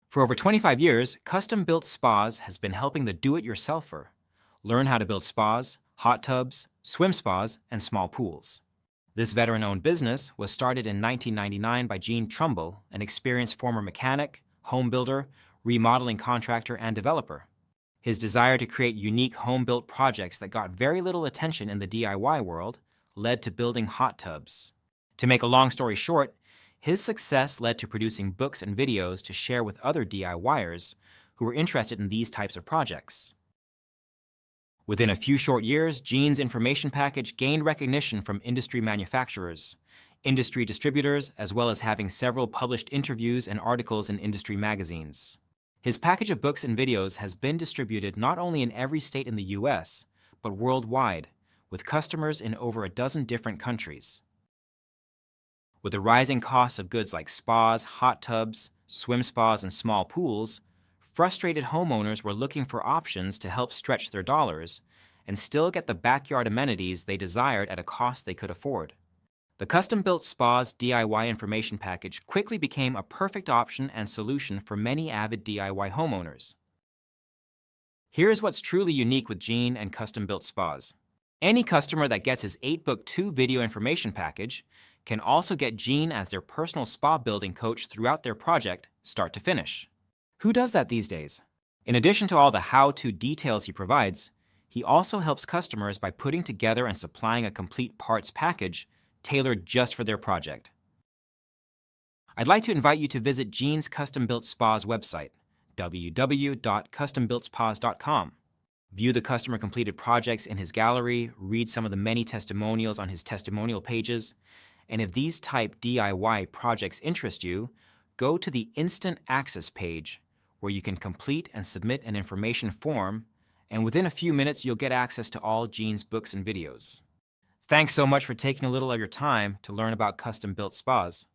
For over 25 years, Custom Built Spas has been helping the do-it-yourselfer learn how to build spas, hot tubs, swim spas, and small pools. This veteran-owned business was started in 1999 by Gene Trumbull, an experienced former mechanic, home builder, remodeling contractor, and developer. His desire to create unique home-built projects that got very little attention in the DIY world led to building hot tubs. To make a long story short, his success led to producing books and videos to share with other DIYers who were interested in these types of projects. Within a few short years, Gene's information package gained recognition from industry manufacturers, industry distributors, as well as having several published interviews and articles in industry magazines. His package of books and videos has been distributed not only in every state in the US, but worldwide, with customers in over a dozen different countries. With the rising costs of goods like spas, hot tubs, swim spas, and small pools, frustrated homeowners were looking for options to help stretch their dollars and still get the backyard amenities they desired at a cost they could afford. The Custom Built Spas DIY information package quickly became a perfect option and solution for many avid DIY homeowners. Here's what's truly unique with Gene and Custom Built Spas. Any customer that gets his 8-book 2-video information package can also get Gene as their personal spa building coach throughout their project, start to finish. Who does that these days? In addition to all the how-to details he provides, he also helps customers by putting together and supplying a complete parts package tailored just for their project. I'd like to invite you to visit Gene's Custom Built Spas website, www.custombuiltspas.com. View the customer completed projects in his gallery, read some of the many testimonials on his testimonial pages, and if these type DIY projects interest you, go to the Instant Access page where you can complete and submit an information form, and within a few minutes you'll get access to all Gene's books and videos. Thanks so much for taking a little of your time to learn about Custom Built Spas.